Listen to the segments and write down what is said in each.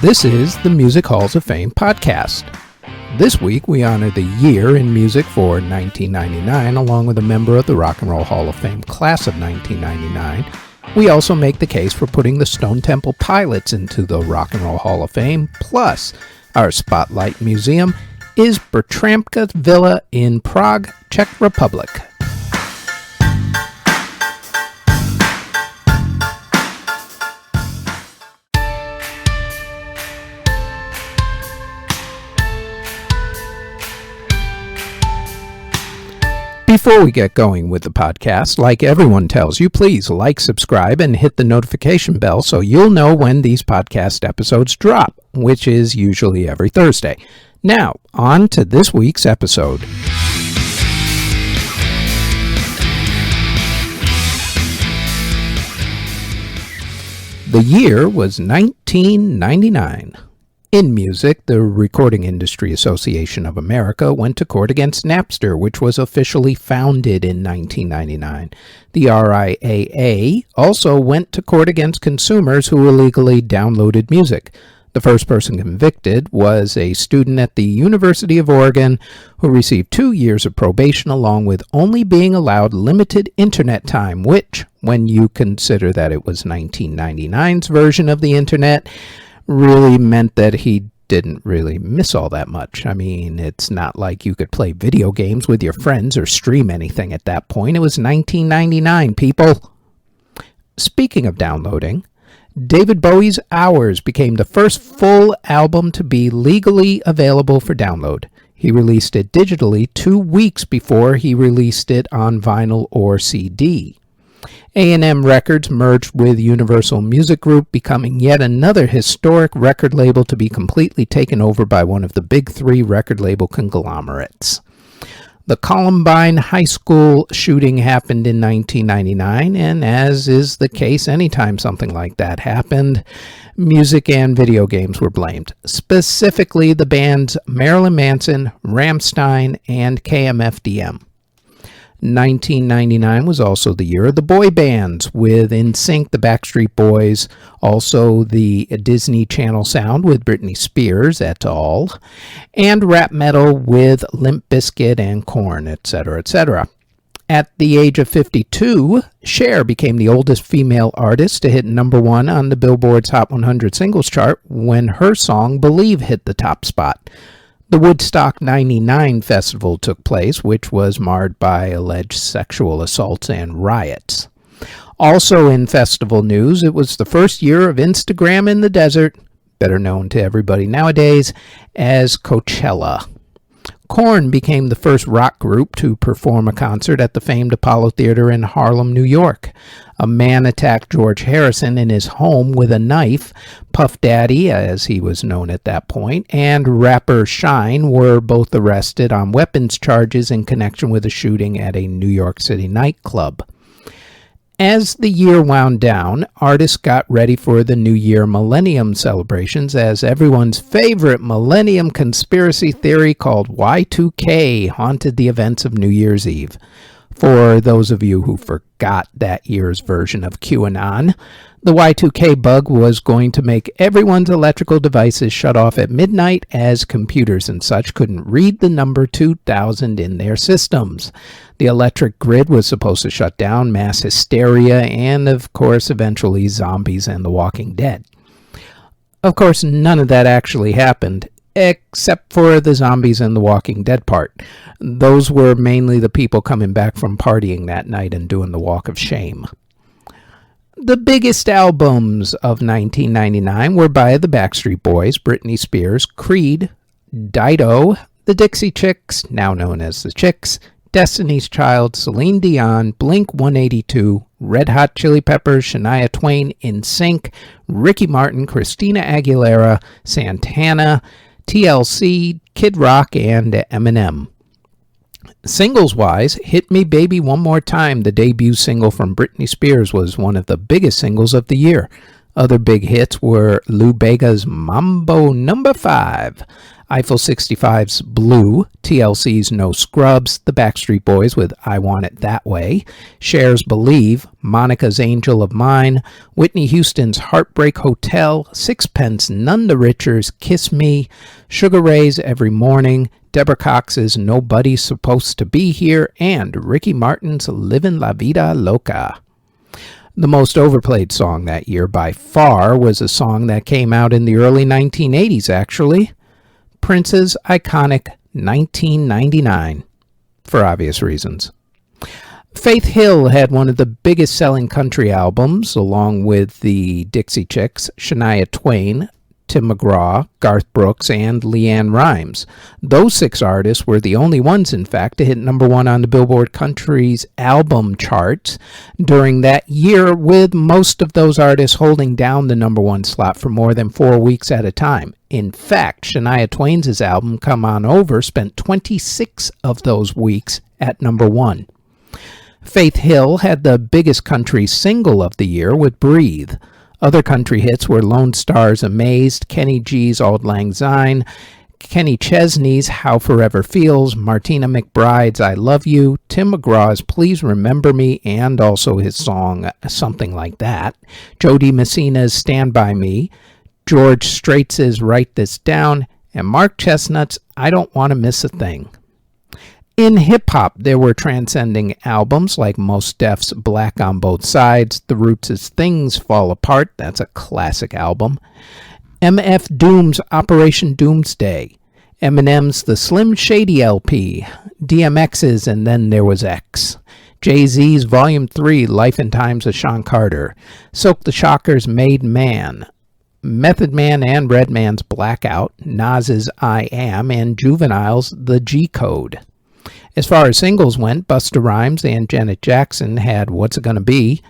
This is the Music Halls of Fame podcast. This week we honor the year in music for 1999 along with a member of the Rock and Roll Hall of Fame class of 1999. We also make the case for putting the Stone Temple Pilots into the Rock and Roll Hall of Fame. Plus, our Spotlight Museum is Bertramka Villa in Prague, Czech Republic. Before we get going with the podcast, like everyone tells you, please like, subscribe, and hit the notification bell so you'll know when these podcast episodes drop, which is usually every Thursday. Now, on to this week's episode. The year was 1999. In music, the Recording Industry Association of America went to court against Napster, which was officially founded in 1999. The RIAA also went to court against consumers who illegally downloaded music. The first person convicted was a student at the University of Oregon who received 2 years of probation along with only being allowed limited internet time, which, when you consider that it was 1999's version of the internet, really meant that he didn't really miss all that much. I mean, it's not like you could play video games with your friends or stream anything at that point. It was 1999, people. Speaking of downloading, David Bowie's Hours became the first full album to be legally available for download. He released it digitally 2 weeks before he released it on vinyl or CD. A&M Records merged with Universal Music Group, becoming yet another historic record label to be completely taken over by one of the big three record label conglomerates. The Columbine High School shooting happened in 1999, and as is the case anytime something like that happened, music and video games were blamed. Specifically, the bands Marilyn Manson, Rammstein, and KMFDM. 1999 was also the year of the boy bands with NSYNC, the Backstreet Boys, also the Disney Channel sound with Britney Spears et al., and rap metal with Limp Bizkit and Korn, etc., etc. At the age of 52, Cher became the oldest female artist to hit number one on the Billboard's Hot 100 Singles chart when her song Believe hit the top spot. The Woodstock 99 festival took place, which was marred by alleged sexual assaults and riots. Also in festival news, it was the first year of Instagram in the desert, better known to everybody nowadays as Coachella. Korn became the first rock group to perform a concert at the famed Apollo Theater in Harlem, New York. A man attacked George Harrison in his home with a knife. Puff Daddy, as he was known at that point, and rapper Shine were both arrested on weapons charges in connection with a shooting at a New York City nightclub. As the year wound down, artists got ready for the New Year Millennium celebrations as everyone's favorite Millennium conspiracy theory called Y2K haunted the events of New Year's Eve. For those of you who forgot that year's version of QAnon, the Y2K bug was going to make everyone's electrical devices shut off at midnight as computers and such couldn't read the number 2000 in their systems. The electric grid was supposed to shut down, mass hysteria, and of course eventually zombies and The Walking Dead. Of course, none of that actually happened, except for the zombies and The Walking Dead part. Those were mainly the people coming back from partying that night and doing the walk of shame. The biggest albums of 1999 were by the Backstreet Boys, Britney Spears, Creed, Dido, the Dixie Chicks, now known as the Chicks, Destiny's Child, Celine Dion, Blink-182, Red Hot Chili Peppers, Shania Twain, NSYNC, Ricky Martin, Christina Aguilera, Santana, TLC, Kid Rock, and Eminem. Singles-wise, Hit Me Baby One More Time, the debut single from Britney Spears, was one of the biggest singles of the year. Other big hits were Lou Bega's Mambo No. 5, Eiffel 65's Blue, TLC's No Scrubs, the Backstreet Boys with I Want It That Way, Cher's Believe, Monica's Angel of Mine, Whitney Houston's Heartbreak Hotel, Sixpence None the Richer's Kiss Me, Sugar Ray's Every Morning, Deborah Cox's Nobody's Supposed to Be Here, and Ricky Martin's Livin' La Vida Loca. The most overplayed song that year by far was a song that came out in the early 1980s, actually. Prince's iconic 1999, for obvious reasons. Faith Hill had one of the biggest selling country albums, along with the Dixie Chicks, Shania Twain, Tim McGraw, Garth Brooks, and LeAnn Rimes. Those 6 artists were the only ones, in fact, to hit number 1 on the Billboard Country's album charts during that year, with most of those artists holding down the number 1 slot for more than 4 weeks at a time. In fact, Shania Twain's album, Come On Over, spent 26 of those weeks at number 1. Faith Hill had the biggest country single of the year with Breathe. Other country hits were Lone Star's Amazed, Kenny G's Auld Lang Syne, Kenny Chesney's How Forever Feels, Martina McBride's I Love You, Tim McGraw's Please Remember Me, and also his song Something Like That, Joe DiMessina's Stand By Me, George Strait's Write This Down, and Mark Chestnut's I Don't Want to Miss a Thing. In hip-hop, there were transcending albums like Mos Def's Black on Both Sides, The Roots' Things Fall Apart, that's a classic album, MF Doom's Operation Doomsday, Eminem's The Slim Shady LP, DMX's And Then There Was X, Jay-Z's Volume 3, Life and Times of Sean Carter, Silk the Shocker's Made Man, Method Man and Redman's Blackout, Nas's I Am, and Juvenile's The G Code. As far as singles went, Busta Rhymes and Janet Jackson had What's It Gonna Be,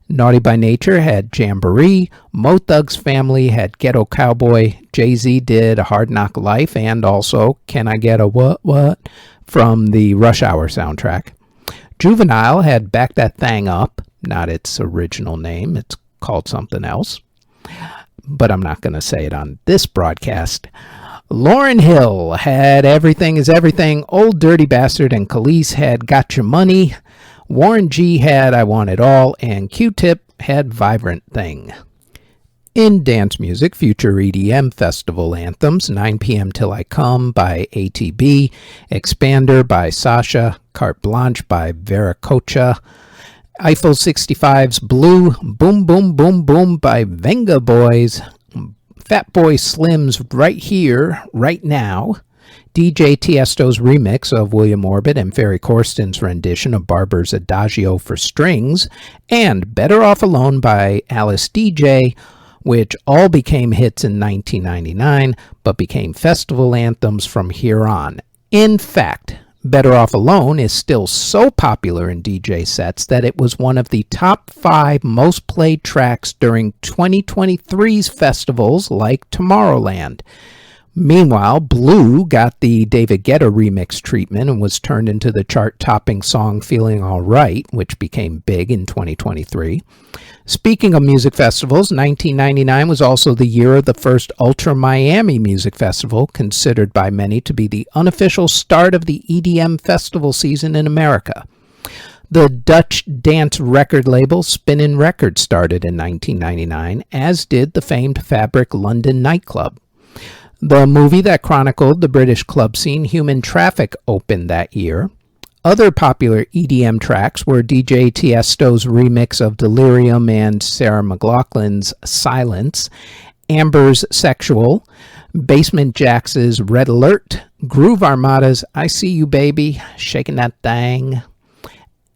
Naughty by Nature had Jamboree, Mo Thug's Family had Ghetto Cowboy, Jay-Z did A Hard Knock Life, and also Can I Get a What from the Rush Hour soundtrack. Juvenile had Back That Thang Up, not its original name, it's called something else, but I'm not going to say it on this broadcast. Lauryn Hill had Everything Is Everything, Old Dirty Bastard and Khalees had Got Your Money, Warren G had I Want It All, and Q-Tip had Vibrant Thing. In dance music, future EDM festival anthems, 9 p.m. Till I Come by ATB, Expander by Sasha, Carte Blanche by Veracocha, Eiffel 65's Blue, Boom Boom Boom Boom by Venga Boys, Fatboy Slim's Right Here, Right Now, DJ Tiesto's remix of William Orbit and Ferry Corsten's rendition of Barber's Adagio for Strings, and Better Off Alone by Alice DJ, which all became hits in 1999, but became festival anthems from here on. In fact, Better Off Alone is still so popular in DJ sets that it was one of the top 5 most played tracks during 2023's festivals like Tomorrowland. Meanwhile, Blue got the David Guetta remix treatment and was turned into the chart-topping song Feeling Alright, which became big in 2023. Speaking of music festivals, 1999 was also the year of the first Ultra Miami Music Festival, considered by many to be the unofficial start of the EDM festival season in America. The Dutch dance record label Spinnin' Records started in 1999, as did the famed Fabric London nightclub. The movie that chronicled the British club scene, Human Traffic, opened that year. Other popular EDM tracks were DJ Tiesto's remix of Delirium and Sarah McLachlan's Silence, Amber's Sexual, Basement Jaxx's Red Alert, Groove Armada's I See You Baby, Shaking That Thang,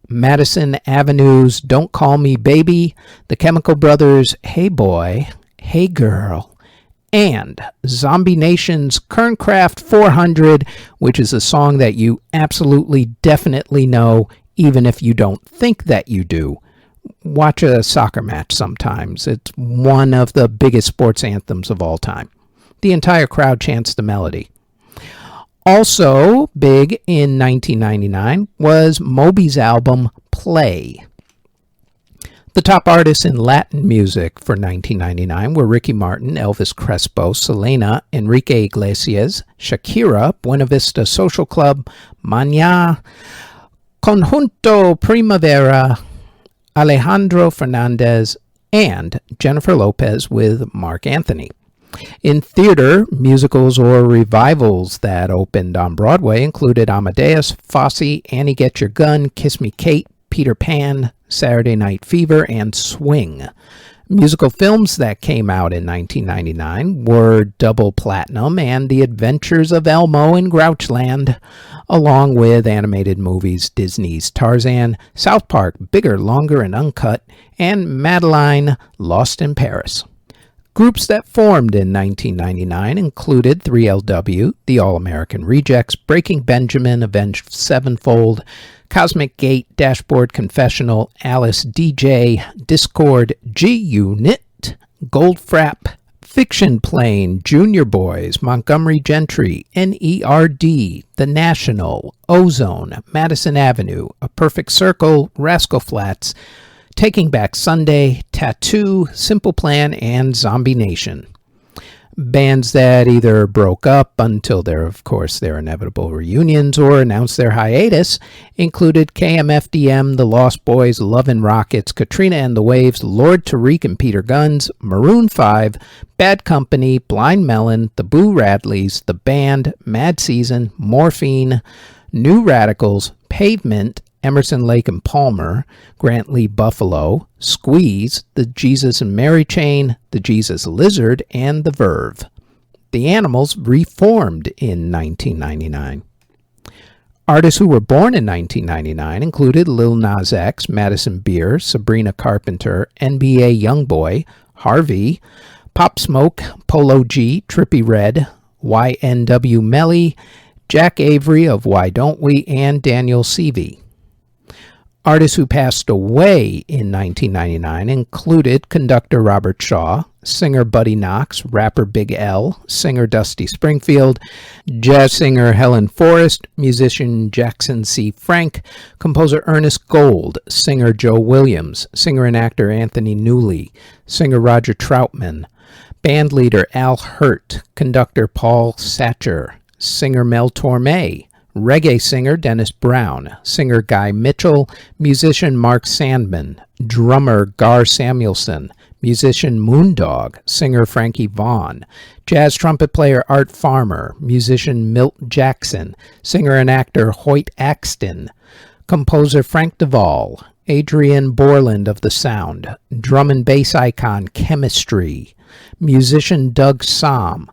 Madison Avenue's Don't Call Me Baby, The Chemical Brothers' Hey Boy, Hey Girl, and Zombie Nation's Kerncraft 400, which is a song that you absolutely definitely know, even if you don't think that you do. Watch a soccer match sometimes. It's one of the biggest sports anthems of all time. The entire crowd chants the melody. Also big in 1999 was Moby's album Play. The top artists in Latin music for 1999 were Ricky Martin, Elvis Crespo, Selena, Enrique Iglesias, Shakira, Buena Vista Social Club, Maña, Conjunto Primavera, Alejandro Fernandez, and Jennifer Lopez with Mark Anthony. In theater, musicals or revivals that opened on Broadway included Amadeus, Fosse, Annie Get Your Gun, Kiss Me Kate, Peter Pan, Saturday Night Fever, and Swing. Musical films that came out in 1999 were Double Platinum and The Adventures of Elmo in Grouchland, along with animated movies Disney's Tarzan, South Park Bigger, Longer, and Uncut, and Madeline Lost in Paris. Groups that formed in 1999 included 3LW, The All-American Rejects, Breaking Benjamin, Avenged Sevenfold, Cosmic Gate, Dashboard Confessional, Alice DJ, Discord, G-Unit, Goldfrapp, Fiction Plane, Junior Boys, Montgomery Gentry, NERD, The National, Ozone, Madison Avenue, A Perfect Circle, Rascal Flatts, Taking Back Sunday, Tattoo, Simple Plan, and Zombie Nation. Bands that either broke up until their inevitable reunions or announced their hiatus included KMFDM, The Lost Boys, Love and Rockets, Katrina and the Waves, Lord Tariq and Peter Guns, Maroon 5, Bad Company, Blind Melon, The Boo Radleys, The Band, Mad Season, Morphine, New Radicals, Pavement, Emerson, Lake and Palmer, Grant Lee Buffalo, Squeeze, The Jesus and Mary Chain, The Jesus Lizard, and The Verve. The Animals reformed in 1999. Artists who were born in 1999 included Lil Nas X, Madison Beer, Sabrina Carpenter, NBA Youngboy, Harvey, Pop Smoke, Polo G, Trippie Redd, YNW Melly, Jack Avery of Why Don't We, and Daniel Seavey. Artists who passed away in 1999 included conductor Robert Shaw, singer Buddy Knox, rapper Big L, singer Dusty Springfield, jazz singer Helen Forrest, musician Jackson C. Frank, composer Ernest Gold, singer Joe Williams, singer and actor Anthony Newley, singer Roger Troutman, band leader Al Hurt, conductor Paul Satcher, singer Mel Torme, reggae singer Dennis Brown, singer Guy Mitchell, musician Mark Sandman, drummer Gar Samuelson, musician Moondog, singer Frankie Vaughan, jazz trumpet player Art Farmer, musician Milt Jackson, singer and actor Hoyt Axton, composer Frank Duvall, Adrian Borland of The Sound, drum and bass icon Chemistry, musician Doug Somm,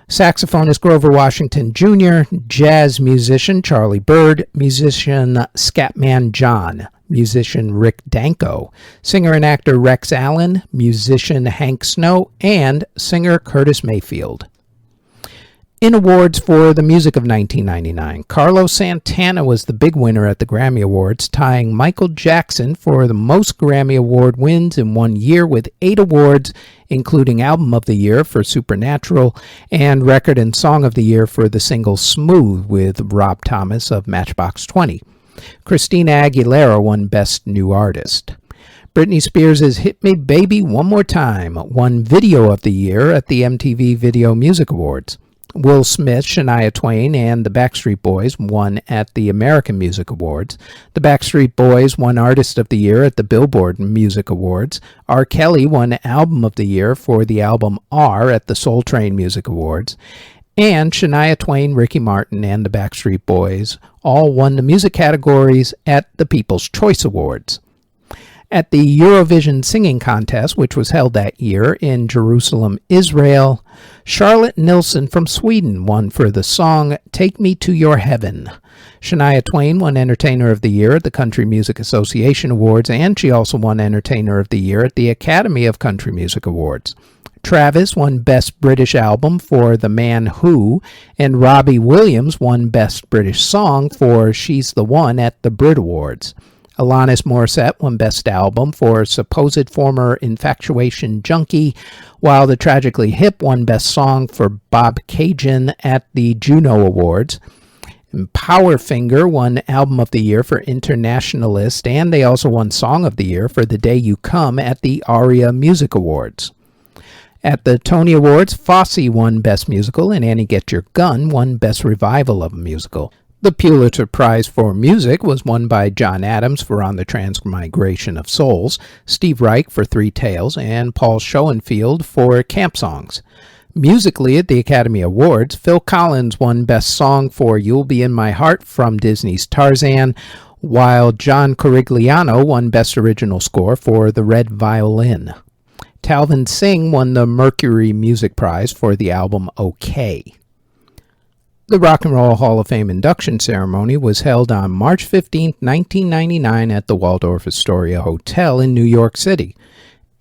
saxophonist Grover Washington Jr., jazz musician Charlie Bird, musician Scatman John, musician Rick Danko, singer and actor Rex Allen, musician Hank Snow, and singer Curtis Mayfield. In awards for the music of 1999, Carlos Santana was the big winner at the Grammy Awards, tying Michael Jackson for the most Grammy Award wins in one year with 8 awards, including Album of the Year for Supernatural and Record and Song of the Year for the single Smooth with Rob Thomas of Matchbox 20. Christina Aguilera won Best New Artist. Britney Spears' Hit Me Baby One More Time won Video of the Year at the MTV Video Music Awards. Will Smith, Shania Twain, and the Backstreet Boys won at the American Music Awards. The Backstreet Boys won Artist of the Year at the Billboard Music Awards. R. Kelly won Album of the Year for the album R at the Soul Train Music Awards. And Shania Twain, Ricky Martin, and the Backstreet Boys all won the music categories at the People's Choice Awards. At the Eurovision Singing Contest, which was held that year in Jerusalem, Israel, Charlotte Nilsson from Sweden won for the song Take Me to Your Heaven. Shania Twain won Entertainer of the Year at the Country Music Association Awards, and she also won Entertainer of the Year at the Academy of Country Music Awards. Travis won Best British Album for The Man Who, and Robbie Williams won Best British Song for She's the One at the Brit Awards. Alanis Morissette won Best Album for Supposed Former Infatuation Junkie, while the Tragically Hip won Best Song for Bob Cajun at the Juno Awards. And Powderfinger won Album of the Year for Internationalist, and they also won Song of the Year for The Day You Come at the ARIA Music Awards. At the Tony Awards, Fosse won Best Musical, and Annie Get Your Gun won Best Revival of a Musical. The Pulitzer Prize for Music was won by John Adams for On the Transmigration of Souls, Steve Reich for Three Tales, and Paul Schoenfield for Camp Songs. Musically, at the Academy Awards, Phil Collins won Best Song for You'll Be in My Heart from Disney's Tarzan, while John Corigliano won Best Original Score for The Red Violin. Talvin Singh won the Mercury Music Prize for the album OK. The Rock and Roll Hall of Fame induction ceremony was held on March 15, 1999 at the Waldorf Astoria Hotel in New York City.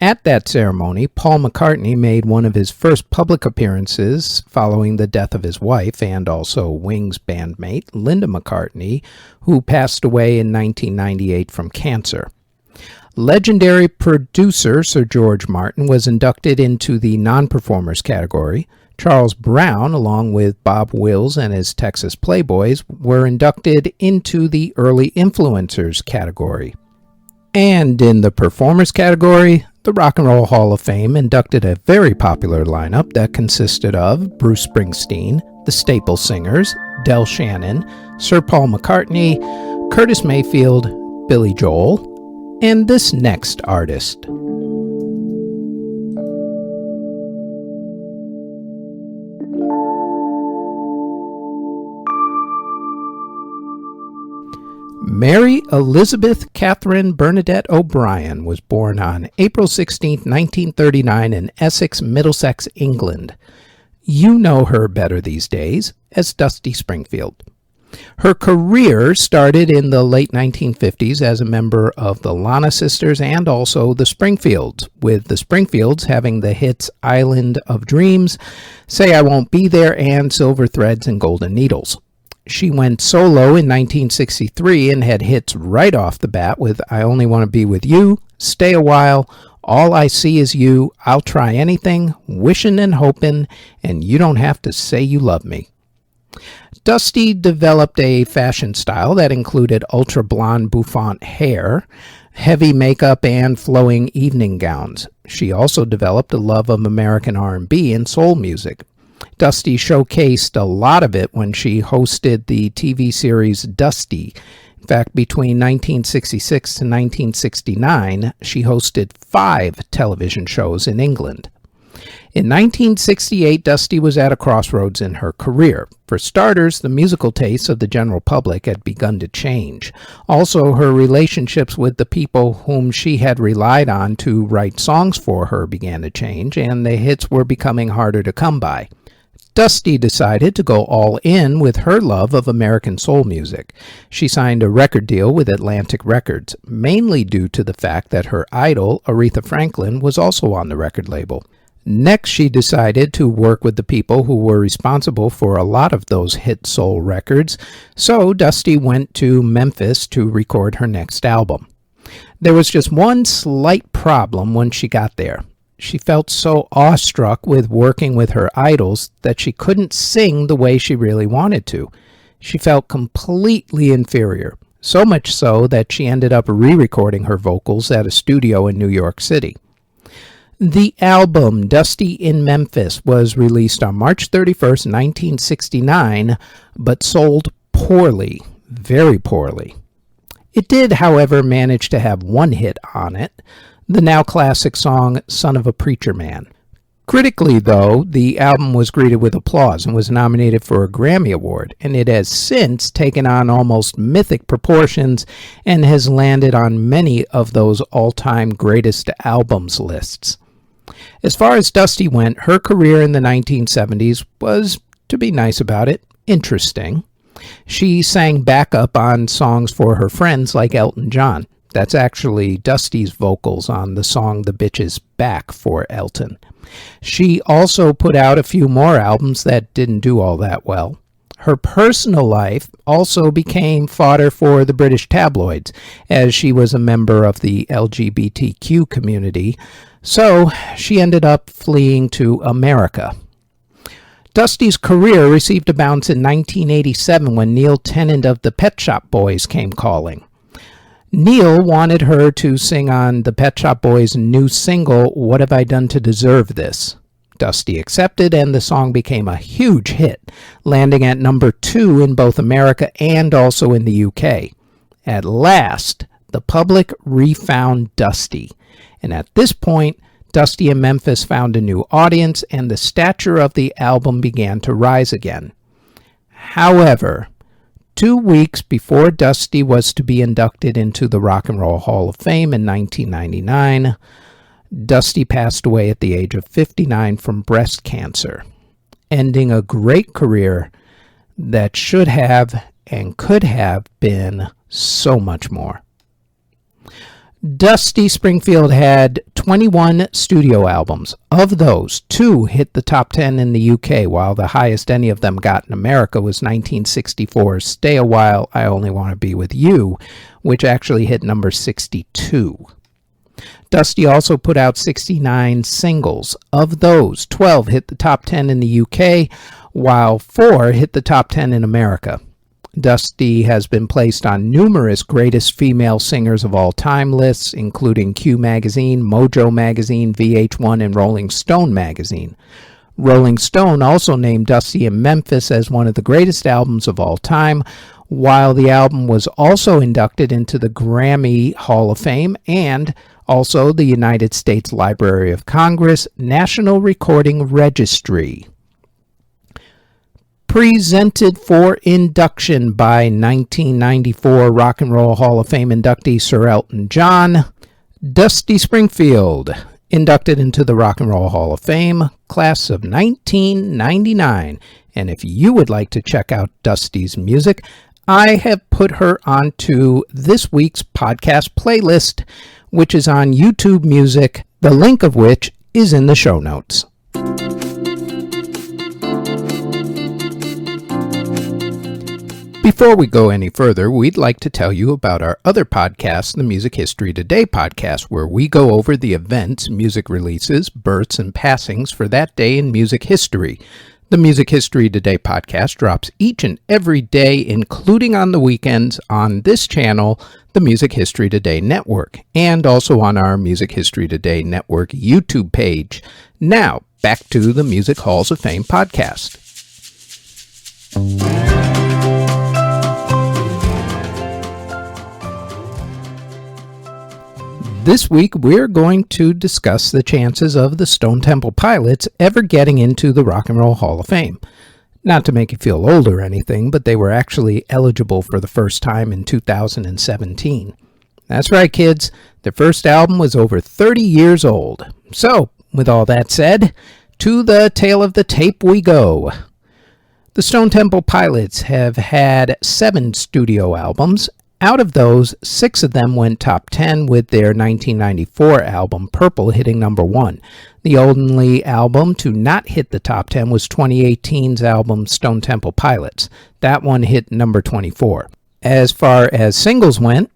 At that ceremony, Paul McCartney made one of his first public appearances following the death of his wife and also Wings bandmate Linda McCartney, who passed away in 1998 from cancer. Legendary producer Sir George Martin was inducted into the non-performers category. Charles Brown, along with Bob Wills and his Texas Playboys, were inducted into the early influencers category. And in the performers category, the Rock and Roll Hall of Fame inducted a very popular lineup that consisted of Bruce Springsteen, the Staple Singers, Del Shannon, Sir Paul McCartney, Curtis Mayfield, Billy Joel, and this next artist. Mary Elizabeth Catherine Bernadette O'Brien was born on April 16, 1939 in Essex, Middlesex, England. You know her better these days as Dusty Springfield. Her career started in the late 1950s as a member of the Lana Sisters and also the Springfields, with the Springfields having the hits Island of Dreams, Say I Won't Be There, and Silver Threads and Golden Needles. She went solo in 1963 and had hits right off the bat with I Only Want to Be With You, Stay a While, All I See Is You, I'll Try Anything, Wishin' and Hopin', and You Don't Have to Say You Love Me. Dusty developed a fashion style that included ultra-blonde bouffant hair, heavy makeup, and flowing evening gowns. She also developed a love of American R&B and soul music. Dusty showcased a lot of it when she hosted the TV series Dusty. In fact, between 1966 to 1969, she hosted 5 television shows in England. In 1968, Dusty was at a crossroads in her career. For starters, the musical tastes of the general public had begun to change. Also, her relationships with the people whom she had relied on to write songs for her began to change, and the hits were becoming harder to come by. Dusty decided to go all in with her love of American soul music. She signed a record deal with Atlantic Records, mainly due to the fact that her idol, Aretha Franklin, was also on the record label. Next, she decided to work with the people who were responsible for a lot of those hit soul records, so Dusty went to Memphis to record her next album. There was just one slight problem when she got there. She felt so awestruck with working with her idols that she couldn't sing the way she really wanted to. She felt completely inferior, so much so that she ended up re-recording her vocals at a studio in New York City. The album Dusty in Memphis was released on March 31st, 1969, but sold poorly, very poorly. It did, however, manage to have one hit on it, the now classic song Son of a Preacher Man. Critically, though, the album was greeted with applause and was nominated for a Grammy Award, and it has since taken on almost mythic proportions and has landed on many of those all-time greatest albums lists. As far as Dusty went, her career in the 1970s was, to be nice about it, interesting. She sang backup on songs for her friends like Elton John. That's actually Dusty's vocals on the song The Bitch Is Back for Elton. She also put out a few more albums that didn't do all that well. Her personal life also became fodder for the British tabloids, as she was a member of the LGBTQ community, so she ended up fleeing to America. Dusty's career received a bounce in 1987 when Neil Tennant of the Pet Shop Boys came calling. Neil wanted her to sing on the Pet Shop Boys' new single, What Have I Done to Deserve This? Dusty accepted, and the song became a huge hit, landing at number 2 in both America and also in the UK. At last, the public refound Dusty, and at this point, Dusty in Memphis found a new audience, and the stature of the album began to rise again. However, 2 weeks before Dusty was to be inducted into the Rock and Roll Hall of Fame in 1999, Dusty passed away at the age of 59 from breast cancer, ending a great career that should have and could have been so much more. Dusty Springfield had 21 studio albums. Of those, 2 hit the top 10 in the UK, while the highest any of them got in America was 1964's Stay a While, I Only Want to Be With You, which actually hit number 62. Dusty also put out 69 singles. Of those, 12 hit the top 10 in the UK, while 4 hit the top 10 in America. Dusty has been placed on numerous greatest female singers of all time lists, including Q Magazine, Mojo Magazine, VH1, and Rolling Stone Magazine. Rolling Stone also named Dusty in Memphis as one of the greatest albums of all time, while the album was also inducted into the Grammy Hall of Fame and also the United States Library of Congress National Recording Registry. Presented for induction by 1994 Rock and Roll Hall of Fame inductee Sir Elton John, Dusty Springfield, inducted into the Rock and Roll Hall of Fame, class of 1999. And if you would like to check out Dusty's music, I have put her onto this week's podcast playlist, which is on YouTube Music, the link of which is in the show notes. Before we go any further, we'd like to tell you about our other podcast, the Music History Today podcast, where we go over the events, music releases, births, and passings for that day in music history. The Music History Today podcast drops each and every day, including on the weekends, on this channel, the Music History Today Network, and also on our Music History Today Network YouTube page. Now, back to the Music Halls of Fame podcast. This week, we're going to discuss the chances of the Stone Temple Pilots ever getting into the Rock and Roll Hall of Fame. Not to make you feel old or anything, but they were actually eligible for the first time in 2017. That's right, kids. Their first album was over 30 years old. So, with all that said, to the tail of the tape we go. The Stone Temple Pilots have had 7 studio albums. Out of those, 6 of them went top 10, with their 1994 album Purple hitting number 1. The only album to not hit the top 10 was 2018's album Stone Temple Pilots. That one hit number 24. As far as singles went,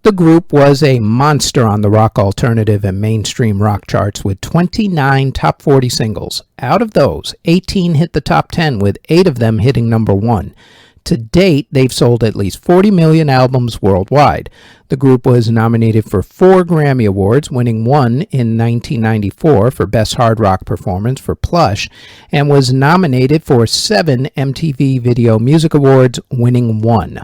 the group was a monster on the rock alternative and mainstream rock charts with 29 top 40 singles. Out of those, 18 hit the top 10, with 8 of them hitting number 1. To date, they've sold at least 40 million albums worldwide. The group was nominated for 4 Grammy Awards, winning 1 in 1994 for Best Hard Rock Performance for Plush, and was nominated for 7 MTV Video Music Awards, winning 1.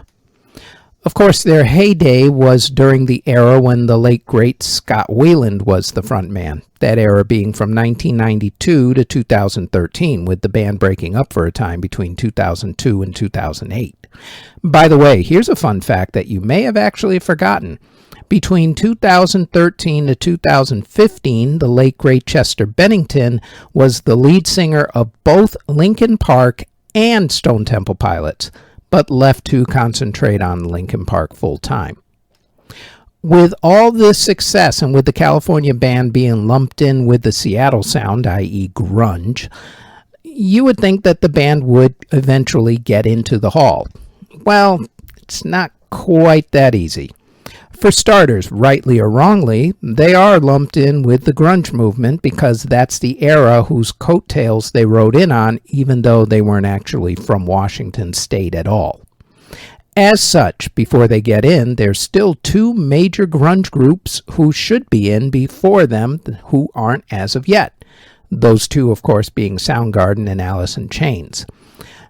Of course, their heyday was during the era when the late great Scott Weiland was the frontman, that era being from 1992 to 2013, with the band breaking up for a time between 2002 and 2008. By the way, here's a fun fact that you may have actually forgotten. Between 2013 to 2015, the late great Chester Bennington was the lead singer of both Linkin Park and Stone Temple Pilots, but left to concentrate on Linkin Park full-time. With all this success, and with the California band being lumped in with the Seattle sound, i.e. grunge, you would think that the band would eventually get into the Hall. Well, it's not quite that easy. For starters, rightly or wrongly, they are lumped in with the grunge movement because that's the era whose coattails they rode in on, even though they weren't actually from Washington State at all. As such, before they get in, there's still two major grunge groups who should be in before them who aren't as of yet. Those two, of course, being Soundgarden and Alice in Chains.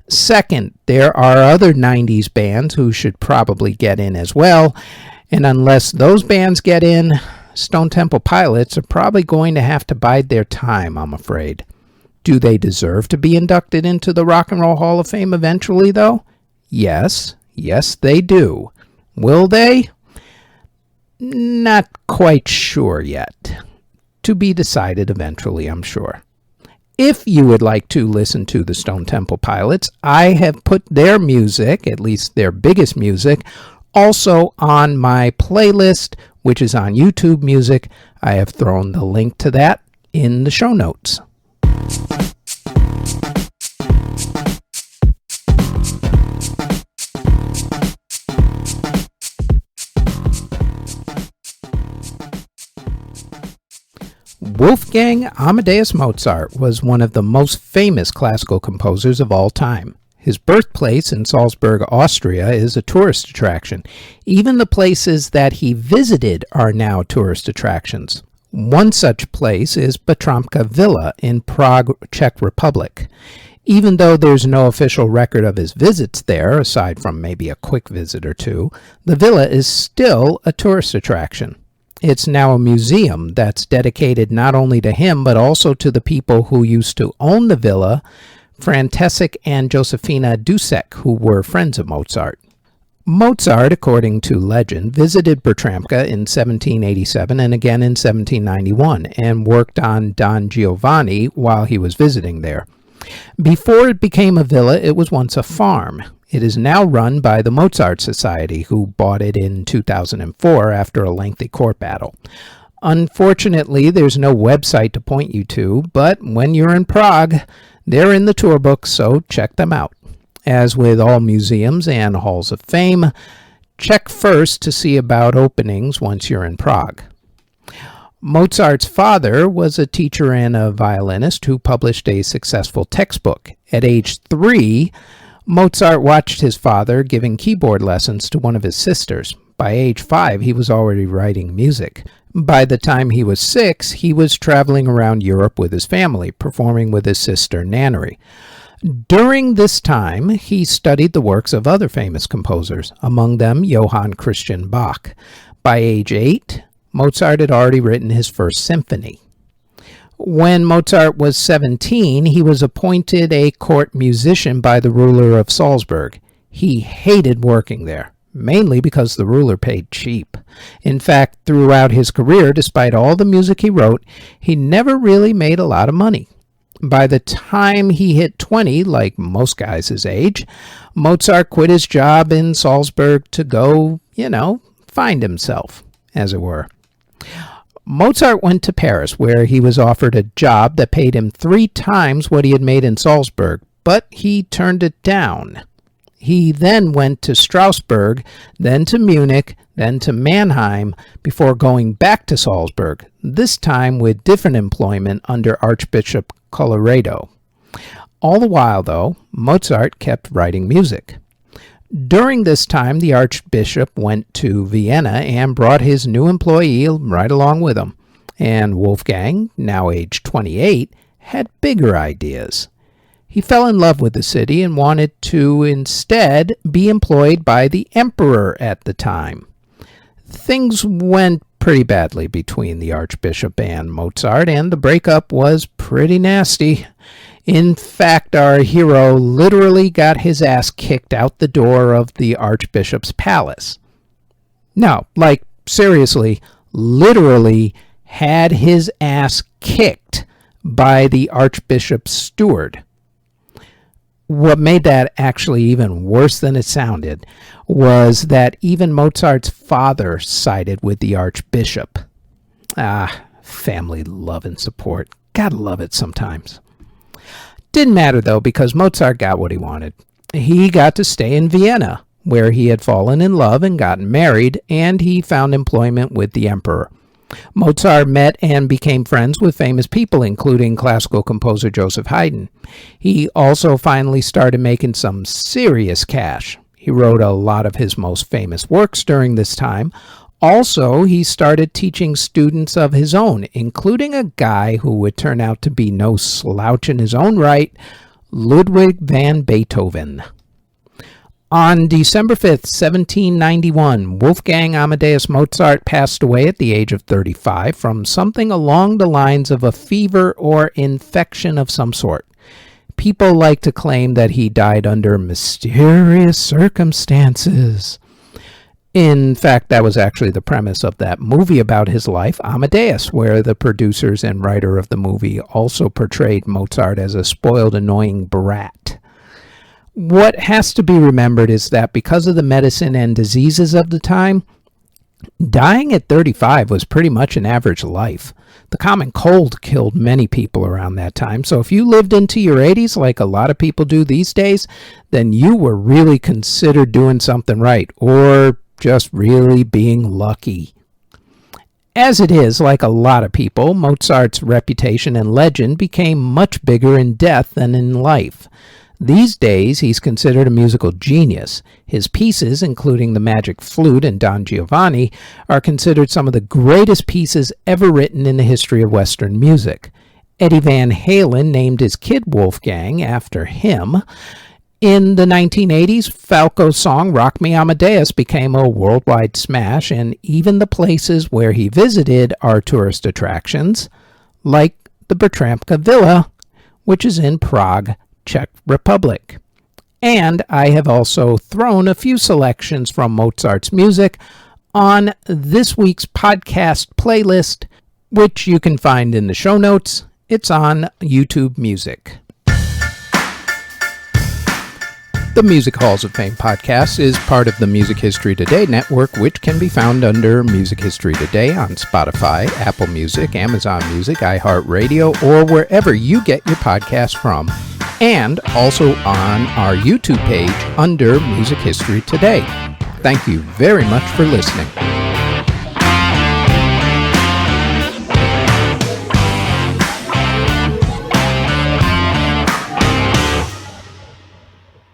Second, there are other 90s bands who should probably get in as well, and unless those bands get in, Stone Temple Pilots are probably going to have to bide their time, I'm afraid. Do they deserve to be inducted into the Rock and Roll Hall of Fame eventually, though? Yes, they do. Will they? Not quite sure yet. To be decided eventually, I'm sure. If you would like to listen to the Stone Temple Pilots, I have put their music, at least their biggest music, also on my playlist, which is on YouTube Music. I have thrown the link to that in the show notes. Wolfgang Amadeus Mozart was one of the most famous classical composers of all time. His birthplace in Salzburg, Austria, is a tourist attraction. Even the places that he visited are now tourist attractions. One such place is Bertramka Villa in Prague, Czech Republic. Even though there's no official record of his visits there, aside from maybe a quick visit or two, the villa is still a tourist attraction. It's now a museum that's dedicated not only to him, but also to the people who used to own the villa, Francesek and Josefina Dusek, who were friends of Mozart. Mozart, according to legend, visited Bertramka in 1787 and again in 1791 and worked on Don Giovanni while he was visiting there. Before it became a villa, it was once a farm. It is now run by the Mozart Society, who bought it in 2004 after a lengthy court battle. Unfortunately, there's no website to point you to, but when you're in Prague, they're in the tour books, so check them out. As with all museums and halls of fame, check first to see about openings once you're in Prague. Mozart's father was a teacher and a violinist who published a successful textbook. At age 3, Mozart watched his father giving keyboard lessons to one of his sisters. By age 5, he was already writing music. By the time he was 6, he was traveling around Europe with his family, performing with his sister Nannerl. During this time, he studied the works of other famous composers, among them Johann Christian Bach. By age 8, Mozart had already written his first symphony. When Mozart was 17, he was appointed a court musician by the ruler of Salzburg. He hated working there, mainly because the ruler paid cheap. In fact, throughout his career, despite all the music he wrote, he never really made a lot of money. By the time he hit 20, like most guys his age, Mozart quit his job in Salzburg to go, find himself, as it were. Mozart went to Paris, where he was offered a job that paid him 3 times what he had made in Salzburg, but he turned it down. He then went to Strasbourg, then to Munich, then to Mannheim, before going back to Salzburg, this time with different employment under Archbishop Colloredo. All the while, though, Mozart kept writing music. During this time, the Archbishop went to Vienna and brought his new employee right along with him. And Wolfgang, now aged 28, had bigger ideas. He fell in love with the city and wanted to instead be employed by the emperor at the time. Things went pretty badly between the Archbishop and Mozart, and the breakup was pretty nasty. In fact, our hero literally got his ass kicked out the door of the Archbishop's palace. No, seriously, literally had his ass kicked by the Archbishop's steward. What made that actually even worse than it sounded was that even Mozart's father sided with the Archbishop. Family love and support. Gotta love it sometimes. Didn't matter, though, because Mozart got what he wanted. He got to stay in Vienna, where he had fallen in love and gotten married, and he found employment with the emperor. Mozart met and became friends with famous people, including classical composer Joseph Haydn. He also finally started making some serious cash. He wrote a lot of his most famous works during this time. Also, he started teaching students of his own, including a guy who would turn out to be no slouch in his own right, Ludwig van Beethoven. On December 5th, 1791, Wolfgang Amadeus Mozart passed away at the age of 35 from something along the lines of a fever or infection of some sort. People like to claim that he died under mysterious circumstances. In fact, that was actually the premise of that movie about his life, Amadeus, where the producers and writer of the movie also portrayed Mozart as a spoiled, annoying brat. What has to be remembered is that because of the medicine and diseases of the time, dying at 35 was pretty much an average life. The common cold killed many people around that time, so if you lived into your 80s like a lot of people do these days, then you were really considered doing something right, or just really being lucky. As it is, like a lot of people, Mozart's reputation and legend became much bigger in death than in life. These days, he's considered a musical genius. His pieces, including the Magic Flute and Don Giovanni, are considered some of the greatest pieces ever written in the history of Western music. Eddie Van Halen named his kid Wolfgang after him. In the 1980s, Falco's song Rock Me Amadeus became a worldwide smash, and even the places where he visited are tourist attractions, like the Bertramka Villa, which is in Prague, Czech Republic. And I have also thrown a few selections from Mozart's music on this week's podcast playlist, which you can find in the show notes. It's on YouTube Music. The Music Halls of Fame podcast is part of the Music History Today network, which can be found under Music History Today on Spotify, Apple Music, Amazon Music, iHeartRadio, or wherever you get your podcasts from, and also on our YouTube page under Music History Today. Thank you very much for listening.